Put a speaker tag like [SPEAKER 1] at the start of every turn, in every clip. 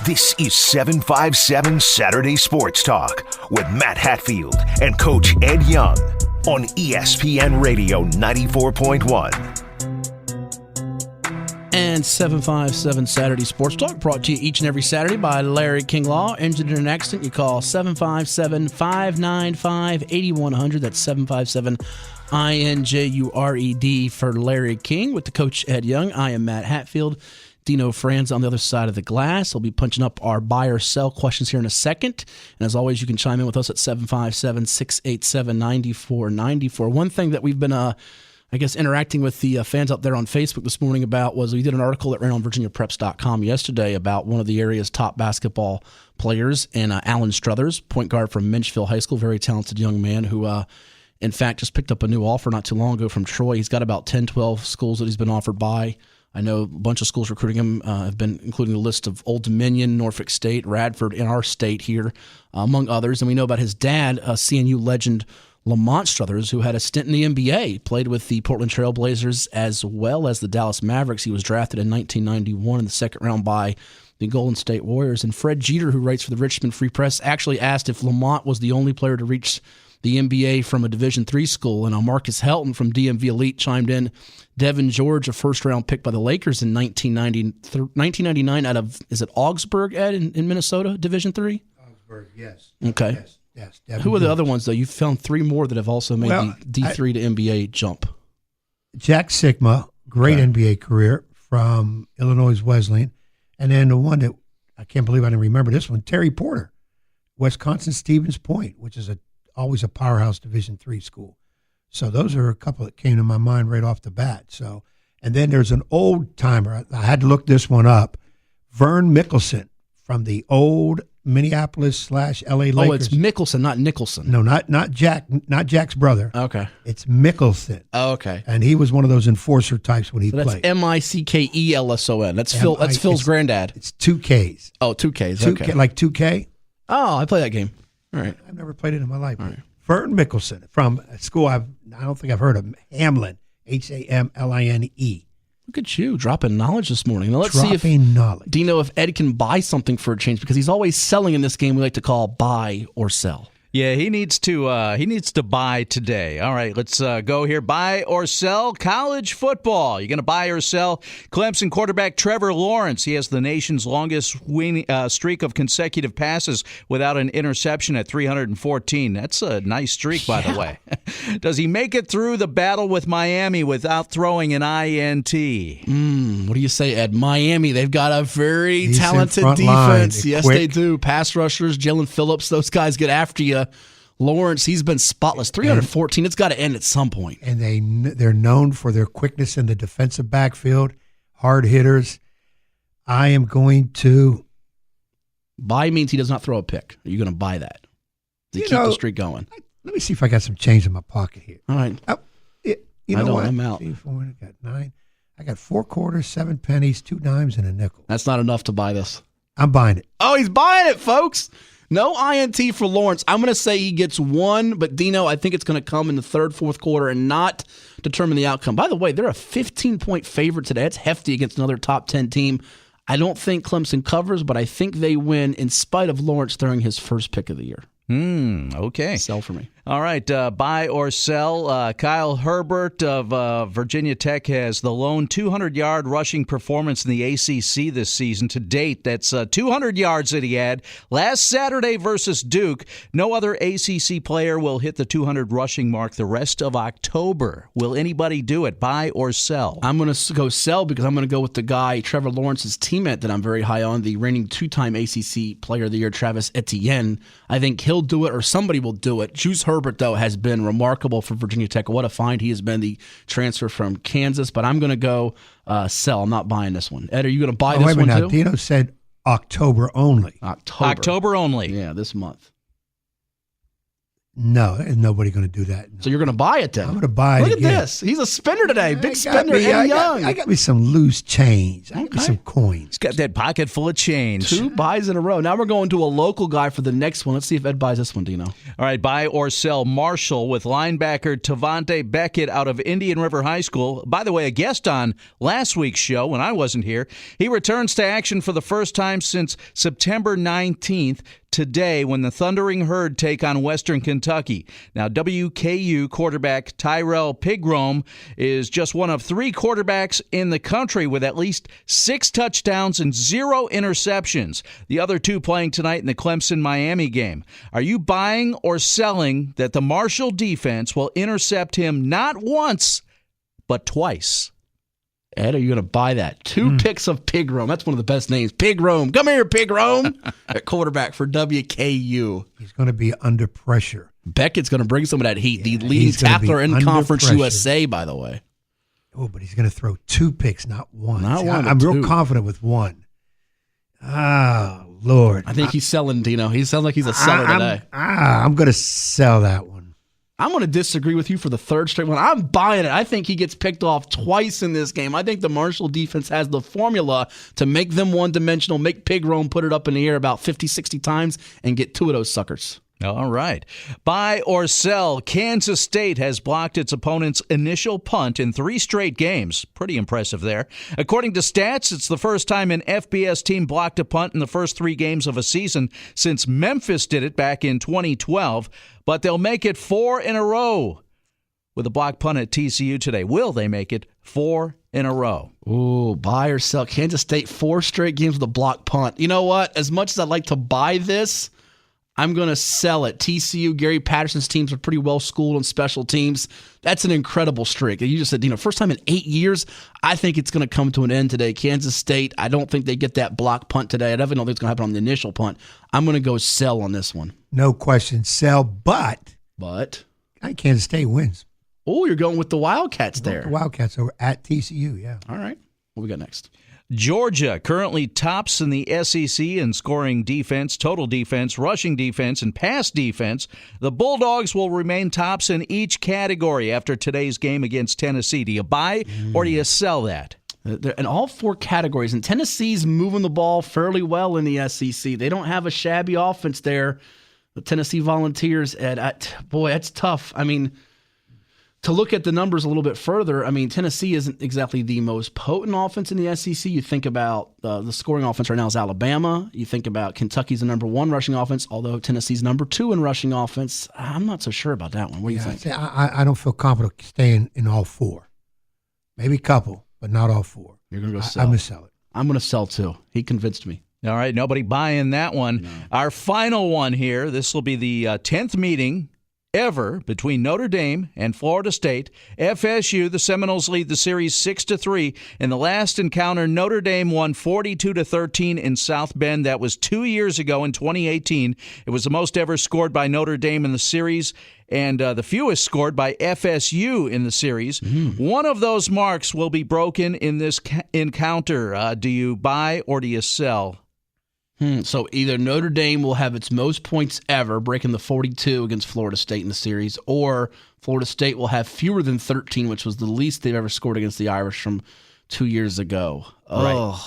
[SPEAKER 1] This is 757 Saturday Sports Talk with Matt Hatfield and Coach Ed Young on ESPN Radio 94.1.
[SPEAKER 2] And 757 Saturday Sports Talk brought to you each and every Saturday by Larry King Law. Injured in an accident, you call 757-595-8100. That's 757-INJURED for Larry King with the Coach Ed Young. I am Matt Hatfield. Dino Franz on the other side of the glass. We'll be punching up our buy or sell questions here in a second. And as always, you can chime in with us at 757-687-9494. One thing that we've been interacting with the fans out there on Facebook this morning about was we did an article that ran on VirginiaPreps.com yesterday about one of the area's top basketball players, and Alan Struthers, point guard from Menchville High School, very talented young man who, in fact, just picked up a new offer not too long ago from Troy. He's got about 10, 12 schools that he's been offered by. I know a bunch of schools recruiting him have been including a list of Old Dominion, Norfolk State, Radford, in our state here, among others. And we know about his dad, CNU legend Lamont Struthers, who had a stint in the NBA, played with the Portland Trail Blazers as well as the Dallas Mavericks. He was drafted in 1991 in the second round by the Golden State Warriors. And Fred Jeter, who writes for the Richmond Free Press, actually asked if Lamont was the only player to reach the NBA from a Division III school. And Marcus Helton from DMV Elite chimed in. Devin George, a first-round pick by the Lakers in 1999 out of, is it Augsburg, Ed, in Minnesota, Division III?
[SPEAKER 3] Augsburg, yes.
[SPEAKER 2] Okay.
[SPEAKER 3] Yes.
[SPEAKER 2] Who are the other ones, though? You found three more that have also made the D3 to NBA jump.
[SPEAKER 3] Jack Sigma, great NBA career from Illinois Wesleyan. And then the one that, I can't believe I didn't remember this one, Terry Porter, Wisconsin Stevens Point, which is always a powerhouse Division III school. So those are a couple that came to my mind right off the bat. So, and then there's an old timer. I had to look this one up. Vern Mickelson from the old Minneapolis/LA Lakers.
[SPEAKER 2] Oh, it's Mickelson, not Nicholson.
[SPEAKER 3] No, not Jack, not Jack's brother.
[SPEAKER 2] Okay.
[SPEAKER 3] It's Mickelson.
[SPEAKER 2] Oh, okay.
[SPEAKER 3] And he was one of those enforcer types when he played.
[SPEAKER 2] That's Mickelson. That's Phil's granddad.
[SPEAKER 3] It's 2 Ks.
[SPEAKER 2] Oh, 2 Ks. Okay.
[SPEAKER 3] Like 2K?
[SPEAKER 2] Oh, I play that game. All right.
[SPEAKER 3] I've never played it in my life.
[SPEAKER 2] All right.
[SPEAKER 3] Vern Mickelson from a school I don't think I've heard of, Hamlin, Hamline.
[SPEAKER 2] Look at you, dropping knowledge this morning. Now let's see if Dino, if Ed can buy something for a change, because he's always selling in this game we like to call buy or sell.
[SPEAKER 4] Yeah, he needs to buy today. All right, let's go here. Buy or sell college football. You're going to buy or sell Clemson quarterback Trevor Lawrence. He has the nation's longest streak of consecutive passes without an interception at 314. That's a nice streak, by the way. Does he make it through the battle with Miami without throwing an INT?
[SPEAKER 2] What do you say, Ed? Miami, they've got a very talented defense. Yes, they do. Pass rushers, Jalen Phillips, those guys get after you. Lawrence, he's been spotless. 314, it's got to end at some point.
[SPEAKER 3] And they're known for their quickness in the defensive backfield, hard hitters. I am going to...
[SPEAKER 2] Buy means he does not throw a pick. Are you going to buy that to keep the streak going?
[SPEAKER 3] Let me see if I got some change in my pocket here.
[SPEAKER 2] All right. I'm out.
[SPEAKER 3] 3, 4, I got 9. I got 4 quarters, 7 pennies, 2 dimes, and a nickel.
[SPEAKER 2] That's not enough to buy this.
[SPEAKER 3] I'm buying it.
[SPEAKER 2] Oh, he's buying it, folks. No INT for Lawrence. I'm going to say he gets 1, but Dino, I think it's going to come in the third, fourth quarter and not determine the outcome. By the way, they're a 15-point favorite today. It's hefty against another top 10 team. I don't think Clemson covers, but I think they win in spite of Lawrence throwing his first pick of the year.
[SPEAKER 4] Okay.
[SPEAKER 2] Sell for me.
[SPEAKER 4] All right, buy or sell. Kyle Herbert of Virginia Tech has the lone 200-yard rushing performance in the ACC this season to date. That's 200 yards that he had last Saturday versus Duke. No other ACC player will hit the 200 rushing mark the rest of October. Will anybody do it, buy or sell?
[SPEAKER 2] I'm going to go sell because I'm going to go with the guy, Trevor Lawrence's teammate that I'm very high on, the reigning 2-time ACC Player of the Year, Travis Etienne. I think he'll do it or somebody will do it. Juice Herbert, though, has been remarkable for Virginia Tech. What a find he has been, the transfer from Kansas. But I'm going to go sell. I'm not buying this one. Ed, are you going to buy this one, too?
[SPEAKER 3] Dino said October only.
[SPEAKER 2] October only. Yeah, this month.
[SPEAKER 3] No, there's nobody going to do that. No.
[SPEAKER 2] So you're going to buy it then?
[SPEAKER 3] I'm going to buy it.
[SPEAKER 2] Look
[SPEAKER 3] again.
[SPEAKER 2] at this. He's a spender today. Big spender. Young.
[SPEAKER 3] I got me some loose change. I got me some coins.
[SPEAKER 4] He's got that pocket full of change.
[SPEAKER 2] 2 buys in a row. Now we're going to a local guy for the next one. Let's see if Ed buys this one, Dino.
[SPEAKER 4] All right, buy or sell Marshall with linebacker Tavante Beckett out of Indian River High School. By the way, a guest on last week's show when I wasn't here. He returns to action for the first time since September 19th. Today, when the Thundering Herd take on Western Kentucky. Now, WKU quarterback Tyrrell Pigrome is just one of 3 quarterbacks in the country with at least 6 touchdowns and 0 interceptions. The other 2 playing tonight in the Clemson-Miami game. Are you buying or selling that the Marshall defense will intercept him not once, but twice?
[SPEAKER 2] Ed, are you going to buy that? 2 picks of Pigrome. That's one of the best names. Pigrome. Come here, Pigrome. At quarterback for WKU.
[SPEAKER 3] He's going to be under pressure.
[SPEAKER 2] Beckett's going to bring some of that heat. The leading tackler in Conference
[SPEAKER 3] pressure.
[SPEAKER 2] USA, by the way.
[SPEAKER 3] Oh, but he's going to throw 2 picks, not one.
[SPEAKER 2] Not one,
[SPEAKER 3] I'm real
[SPEAKER 2] 2.
[SPEAKER 3] confident with 1. Ah, Lord.
[SPEAKER 2] I think he's selling, Dino. He sounds like he's a seller today.
[SPEAKER 3] I'm going to sell that one.
[SPEAKER 2] I'm going to disagree with you for the 3rd straight one. I'm buying it. I think he gets picked off twice in this game. I think the Marshall defense has the formula to make them one-dimensional, make Pigrome put it up in the air about 50, 60 times, and get 2 of those suckers.
[SPEAKER 4] All right. Buy or sell. Kansas State has blocked its opponent's initial punt in 3 straight games. Pretty impressive there. According to stats, it's the first time an FBS team blocked a punt in the first 3 games of a season since Memphis did it back in 2012. But they'll make it 4 in a row with a blocked punt at TCU today. Will they make it 4 in a row?
[SPEAKER 2] Ooh, buy or sell. Kansas State 4 straight games with a blocked punt. You know what? As much as I'd like to buy this, I'm going to sell it. TCU, Gary Patterson's teams are pretty well schooled on special teams. That's an incredible streak. You just said, first time in 8 years, I think it's going to come to an end today. Kansas State, I don't think they get that block punt today. I definitely don't think it's going to happen on the initial punt. I'm going to go sell on this one.
[SPEAKER 3] No question, sell, but I think Kansas State wins.
[SPEAKER 2] Oh, you're going with the Wildcats there.
[SPEAKER 3] The Wildcats over at TCU, yeah.
[SPEAKER 2] All right. What we got next?
[SPEAKER 4] Georgia currently tops in the SEC in scoring defense, total defense, rushing defense, and pass defense. The Bulldogs will remain tops in each category after today's game against Tennessee. Do you buy or do you sell that?
[SPEAKER 2] They're in all 4 categories, and Tennessee's moving the ball fairly well in the SEC. They don't have a shabby offense there. The Tennessee Volunteers, boy, that's tough. I mean, to look at the numbers a little bit further, I mean, Tennessee isn't exactly the most potent offense in the SEC. You think about the scoring offense right now is Alabama. You think about Kentucky's the number 1 rushing offense, although Tennessee's number 2 in rushing offense. I'm not so sure about that one. What do you think?
[SPEAKER 3] I don't feel confident staying in all 4. Maybe a couple, but not all 4.
[SPEAKER 2] You're going to go sell.
[SPEAKER 3] I'm going to sell it.
[SPEAKER 2] I'm going to sell too. He convinced me.
[SPEAKER 4] All right, nobody buying that one.
[SPEAKER 2] No.
[SPEAKER 4] Our final one here, this will be the 10th meeting ever between Notre Dame and Florida State. FSU, the Seminoles lead the series 6-3. In the last encounter, Notre Dame won 42-13 in South Bend. That was 2 years ago in 2018. It was the most ever scored by Notre Dame in the series and the fewest scored by FSU in the series. One of those marks will be broken in this encounter. Do you buy or do you sell?
[SPEAKER 2] So either Notre Dame will have its most points ever, breaking the 42 against Florida State in the series, or Florida State will have fewer than 13, which was the least they've ever scored against the Irish from 2 years ago.
[SPEAKER 4] Right.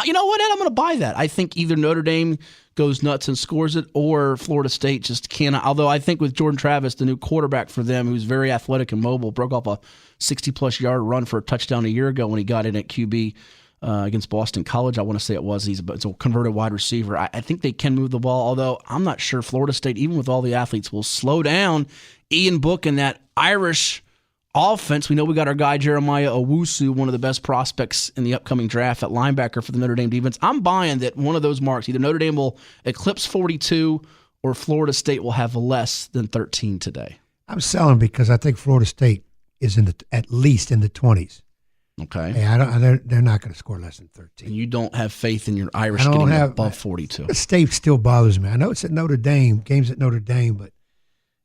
[SPEAKER 2] You know what, Ed? I'm going to buy that. I think either Notre Dame goes nuts and scores it, or Florida State just cannot. Although I think with Jordan Travis, the new quarterback for them, who's very athletic and mobile, broke off a 60-plus yard run for a touchdown a year ago when he got in at QB against Boston College. I want to say it's a converted wide receiver. I think they can move the ball, although I'm not sure Florida State, even with all the athletes, will slow down Ian Book and that Irish offense. We know we got our guy Jeremiah Owusu, one of the best prospects in the upcoming draft at linebacker for the Notre Dame defense. I'm buying that one of those marks, either Notre Dame will eclipse 42 or Florida State will have less than 13 today.
[SPEAKER 3] I'm selling because I think Florida State is at least in the 20s.
[SPEAKER 2] Okay.
[SPEAKER 3] Hey, they're not going to score less than 13.
[SPEAKER 2] And you don't have faith in your Irish getting above 42.
[SPEAKER 3] The state still bothers me. I know it's at Notre Dame, games at Notre Dame, but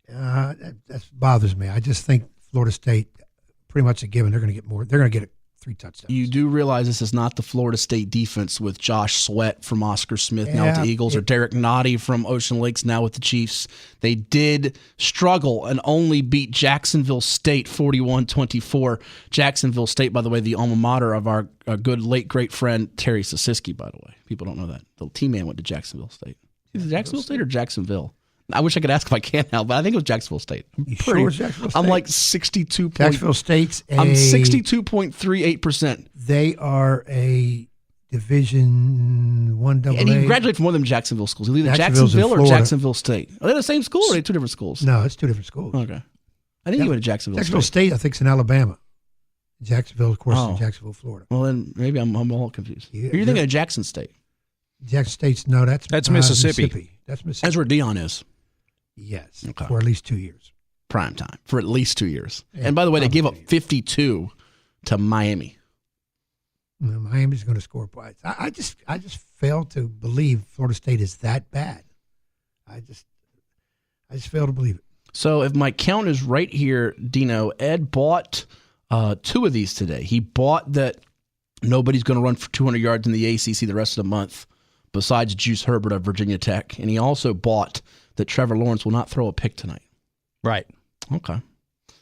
[SPEAKER 3] that bothers me. I just think Florida State, pretty much a given, they're going to get more. They're going to get 3 touchdowns.
[SPEAKER 2] You do realize this is not the Florida State defense with Josh Sweat from Oscar Smith now with the Eagles, or Derek Nottie from Ocean Lakes now with the Chiefs. They did struggle and only beat Jacksonville State 41-24. Jacksonville State, by the way, the alma mater of our good late great friend Terry Sasiski, by the way. People don't know that. The T-Man went to Jacksonville State. Is it Jacksonville State or Jacksonville? I wish I could ask if I can now, but I think it was Jacksonville State.
[SPEAKER 3] Sure it's Jacksonville State?
[SPEAKER 2] I'm like 62.
[SPEAKER 3] Jacksonville State's
[SPEAKER 2] I'm 62.38%.
[SPEAKER 3] They are a Division 1 AA.
[SPEAKER 2] And you graduate from one of them Jacksonville schools. Either
[SPEAKER 3] Jacksonville's
[SPEAKER 2] Jacksonville or
[SPEAKER 3] Florida.
[SPEAKER 2] Jacksonville State. Are they the same school or are they 2 different schools?
[SPEAKER 3] No, it's 2 different schools.
[SPEAKER 2] Okay. I think you went to Jacksonville
[SPEAKER 3] State, I think, is in Alabama. Jacksonville, of course, is in Jacksonville, Florida.
[SPEAKER 2] Well, then maybe I'm all confused.
[SPEAKER 3] Yeah,
[SPEAKER 2] You're thinking of Jackson State.
[SPEAKER 3] Jackson State's, no, that's
[SPEAKER 4] Mississippi.
[SPEAKER 3] That's Mississippi.
[SPEAKER 2] That's where Dion is.
[SPEAKER 3] Yes,
[SPEAKER 2] Okay.
[SPEAKER 3] for at least 2 years.
[SPEAKER 2] Prime time. For at least 2 years.
[SPEAKER 3] Yeah,
[SPEAKER 2] And by the way, they gave up
[SPEAKER 3] probably.
[SPEAKER 2] 52 to Miami.
[SPEAKER 3] Miami's going to score points. I just fail to believe Florida State is that bad. I just fail to believe it.
[SPEAKER 2] So if my count is right here, Dino, Ed bought 2 of these today. He bought that nobody's going to run for 200 yards in the ACC the rest of the month besides Juice Herbert of Virginia Tech. And he also bought that Trevor Lawrence will not throw a pick tonight.
[SPEAKER 4] Right.
[SPEAKER 2] Okay.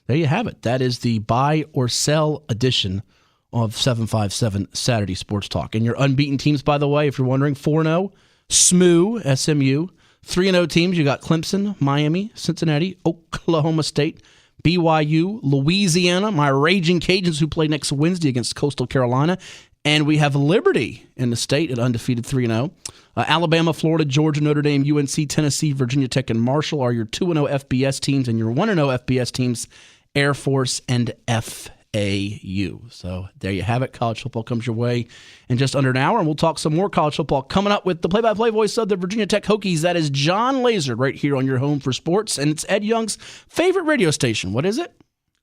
[SPEAKER 2] There you have it. That is the buy or sell edition of 757 Saturday Sports Talk. And your unbeaten teams, by the way, if you're wondering, 4-0, SMU, SMU. 3-0 teams, you got Clemson, Miami, Cincinnati, Oklahoma State, BYU, Louisiana, my Raging Cajuns who play next Wednesday against Coastal Carolina. And we have Liberty in the state at undefeated 3-0. Alabama, Florida, Georgia, Notre Dame, UNC, Tennessee, Virginia Tech, and Marshall are your 2-0 FBS teams. And your 1-0 FBS teams, Air Force and FAU. So there you have it. College football comes your way in just under an hour. And we'll talk some more college football coming up with the play-by-play voice of the Virginia Tech Hokies. That is John Lazard right here on your home for sports. And it's Ed Young's favorite radio station. What is it?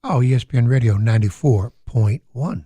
[SPEAKER 3] Oh, ESPN Radio 94.1.